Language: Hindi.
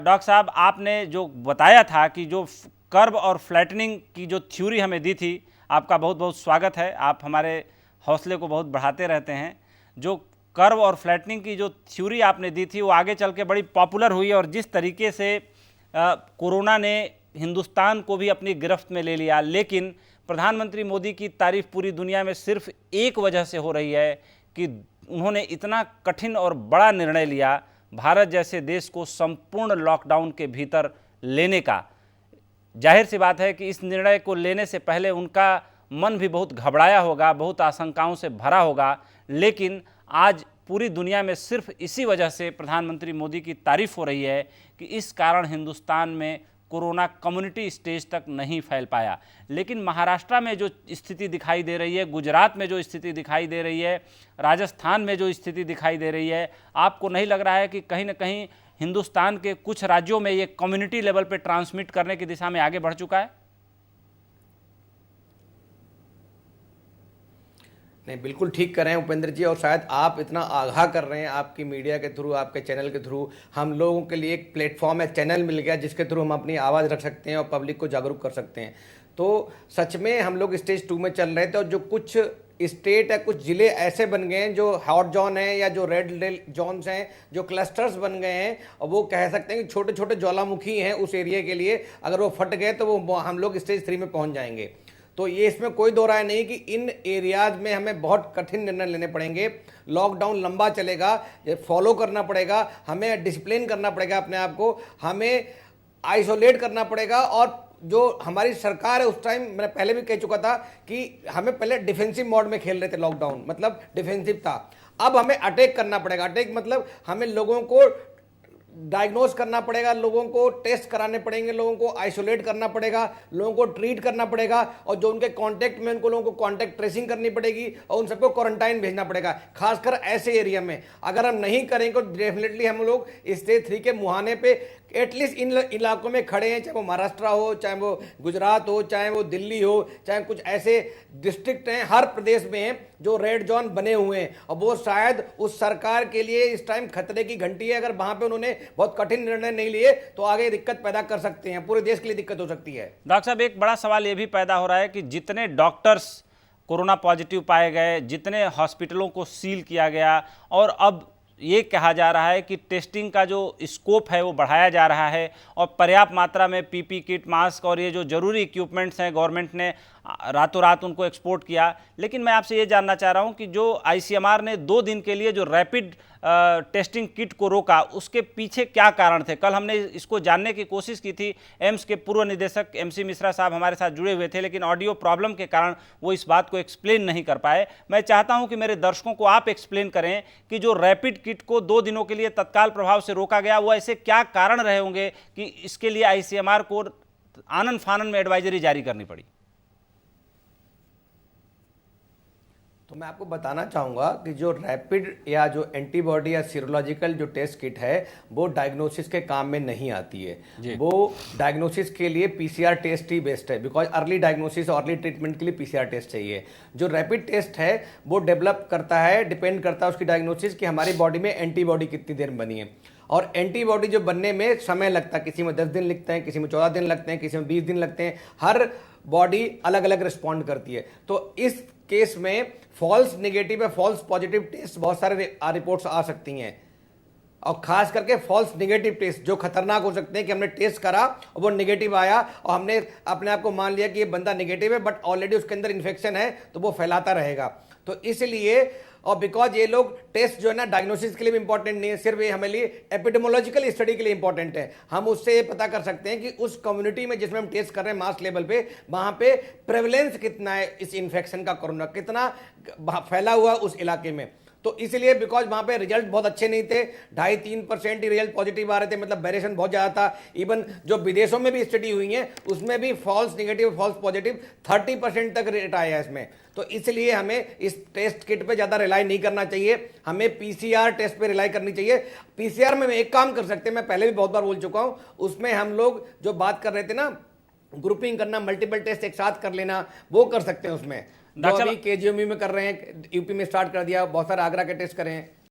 डॉक्टर साहब, आपने जो बताया था कि जो कर्व और फ्लैटनिंग की जो थ्योरी हमें दी थी, आपका बहुत बहुत स्वागत है। आप हमारे हौसले को बहुत बढ़ाते रहते हैं। जो कर्व और फ्लैटनिंग की जो थ्योरी आपने दी थी वो आगे चल के बड़ी पॉपुलर हुई और जिस तरीके से कोरोना ने हिंदुस्तान को भी अपनी गिरफ्त में ले लिया, लेकिन प्रधानमंत्री मोदी की तारीफ पूरी दुनिया में सिर्फ एक वजह से हो रही है कि उन्होंने इतना कठिन और बड़ा निर्णय लिया, भारत जैसे देश को संपूर्ण लॉकडाउन के भीतर लेने का। जाहिर सी बात है कि इस निर्णय को लेने से पहले उनका मन भी बहुत घबराया होगा, बहुत आशंकाओं से भरा होगा, लेकिन आज पूरी दुनिया में सिर्फ इसी वजह से प्रधानमंत्री मोदी की तारीफ हो रही है कि इस कारण हिंदुस्तान में कोरोना कम्युनिटी स्टेज तक नहीं फैल पाया। लेकिन महाराष्ट्र में जो स्थिति दिखाई दे रही है, गुजरात में जो स्थिति दिखाई दे रही है, राजस्थान में जो स्थिति दिखाई दे रही है, आपको नहीं लग रहा है कि कहीं ना कहीं हिंदुस्तान के कुछ राज्यों में ये कम्युनिटी लेवल पे ट्रांसमिट करने की दिशा में आगे बढ़ चुका है? नहीं, बिल्कुल ठीक कर रहे हैं उपेंद्र जी, और शायद आप इतना आगाह कर रहे हैं, आपकी मीडिया के थ्रू, आपके चैनल के थ्रू हम लोगों के लिए एक प्लेटफॉर्म है, चैनल मिल गया जिसके थ्रू हम अपनी आवाज़ रख सकते हैं और पब्लिक को जागरूक कर सकते हैं। तो सच में हम लोग स्टेज 2 में चल रहे थे और जो कुछ स्टेट है, कुछ ज़िले ऐसे बन गए हैं जो हॉट जोन है या जो रेड जोन्स हैं, जो क्लस्टर्स बन गए हैं, और वो कह सकते हैं कि छोटे छोटे ज्वालामुखी हैं उस एरिया के लिए, अगर वो फट गए तो वो हम लोग स्टेज 3 में पहुंच जाएंगे। तो ये इसमें कोई दो राय नहीं कि इन एरियाज में हमें बहुत कठिन निर्णय लेने पड़ेंगे। लॉकडाउन लंबा चलेगा, ये फॉलो करना पड़ेगा, हमें डिसिप्लिन करना पड़ेगा अपने आप को, हमें आइसोलेट करना पड़ेगा। और जो हमारी सरकार है, उस टाइम मैं पहले भी कह चुका था कि हमें पहले डिफेंसिव मोड में खेल रहे थे, लॉकडाउन मतलब डिफेंसिव था। अब हमें अटैक करना पड़ेगा। अटैक मतलब हमें लोगों को डायग्नोज करना पड़ेगा, लोगों को टेस्ट कराने पड़ेंगे, लोगों को आइसोलेट करना पड़ेगा, लोगों को ट्रीट करना पड़ेगा, और जो उनके कांटेक्ट में उनको लोगों को कांटेक्ट ट्रेसिंग करनी पड़ेगी और उन सबको क्वारंटाइन भेजना पड़ेगा। खासकर ऐसे एरिया में अगर हम नहीं करेंगे तो डेफिनेटली हम लोग स्टेज 3 के मुहाने पे एटलीस्ट इन इलाकों में खड़े हैं, चाहे वो महाराष्ट्र हो, चाहे वो गुजरात हो, चाहे वो दिल्ली हो, चाहे कुछ ऐसे डिस्ट्रिक्ट हैं हर प्रदेश में हैं जो रेड जोन बने हुए हैं, और वो शायद उस सरकार के लिए इस टाइम खतरे की घंटी है। अगर वहां पे उन्होंने बहुत कठिन निर्णय नहीं लिए तो आगे दिक्कत पैदा कर सकते हैं, पूरे देश के लिए दिक्कत हो सकती है। डॉक्टर साहब, एक बड़ा सवाल ये भी पैदा हो रहा है कि जितने डॉक्टर्स कोरोना पॉजिटिव पाए गए, जितने हॉस्पिटलों को सील किया गया, और अब ये कहा जा रहा है कि टेस्टिंग का जो स्कोप है वो बढ़ाया जा रहा है और पर्याप्त मात्रा में पीपी किट, मास्क और ये जो जरूरी इक्विपमेंट्स हैं गवर्नमेंट ने रातों रात उनको एक्सपोर्ट किया। लेकिन मैं आपसे ये जानना चाह रहा हूँ कि जो आईसीएमआर ने 2 दिन के लिए जो रैपिड टेस्टिंग किट को रोका, उसके पीछे क्या कारण थे? कल हमने इसको जानने की कोशिश की थी, एम्स के पूर्व निदेशक एमसी मिश्रा साहब हमारे साथ जुड़े हुए थे, लेकिन ऑडियो प्रॉब्लम के कारण वो इस बात को एक्सप्लेन नहीं कर पाए। मैं चाहता हूं कि मेरे दर्शकों को आप एक्सप्लेन करें कि जो रैपिड किट को 2 दिनों के लिए तत्काल प्रभाव से रोका गया, वो ऐसे क्या कारण रहे होंगे कि इसके लिए आईसीएमआर को आनन फानन में एडवाइजरी जारी करनी पड़ी? तो मैं आपको बताना चाहूँगा कि जो रैपिड या जो एंटीबॉडी या सीरोलॉजिकल जो टेस्ट किट है वो डायग्नोसिस के काम में नहीं आती है। वो डायग्नोसिस के लिए पीसीआर टेस्ट ही बेस्ट है, बिकॉज अर्ली डायग्नोसिस और अर्ली ट्रीटमेंट के लिए पीसीआर टेस्ट चाहिए। जो रैपिड टेस्ट है वो डेवलप करता है, डिपेंड करता है उसकी डायग्नोसिस कि हमारी बॉडी में एंटीबॉडी कितनी देर में बनी है, और एंटीबॉडी जो बनने में समय लगता है, किसी में 10 दिन लगते हैं, किसी में 14 दिन लगते हैं, किसी में 20 दिन लगते हैं, हर बॉडी अलग अलग रिस्पॉन्ड करती है। तो इस केस में फॉल्स नेगेटिव या फॉल्स पॉजिटिव टेस्ट बहुत सारे रिपोर्ट्स आ सकती हैं, और खास करके फॉल्स नेगेटिव टेस्ट जो खतरनाक हो सकते हैं कि हमने टेस्ट करा और वो नेगेटिव आया और हमने अपने आप को मान लिया कि ये बंदा नेगेटिव है, बट ऑलरेडी उसके अंदर इन्फेक्शन है, तो वो फैलाता रहेगा। तो इसलिए, और बिकॉज ये लोग टेस्ट जो है ना डायग्नोसिस के लिए भी इंपॉर्टेंट नहीं है, सिर्फ ये हमारे लिए एपिडेमोलॉजिकल स्टडी के लिए इंपॉर्टेंट है। हम उससे ये पता कर सकते हैं कि उस कम्युनिटी में जिसमें हम टेस्ट कर रहे हैं मास लेवल पे, वहां पे प्रेवलेंस कितना है इस इन्फेक्शन का, कोरोना कितना फैला हुआ उस इलाके में। तो इसलिए बिकॉज वहां पे रिजल्ट बहुत अच्छे नहीं थे, 2.5-3% ही रिजल्ट पॉजिटिव आ रहे थे, मतलब वेरिएशन बहुत ज्यादा था। इवन जो विदेशों में भी स्टडी हुई है उसमें भी फॉल्स नेगेटिव फॉल्स पॉजिटिव 30% तक रेट आया है इसमें। तो इसलिए हमें इस टेस्ट किट पे ज्यादा रिलाई नहीं करना चाहिए, हमें पीसीआर टेस्ट पे रिलाई करनी चाहिए। पीसीआर में एक काम कर सकते हैं, मैं पहले भी बहुत बार बोल चुका हूं, उसमें हम लोग जो बात कर रहे थे ना, ग्रुपिंग करना, मल्टीपल टेस्ट एक साथ कर लेना, वो कर सकते हैं उसमें। जो अभी केजीएमयू में कर रहे हैं, यूपी में स्टार्ट कर दिया, बहुत सारे आगरा के टेस्ट करें।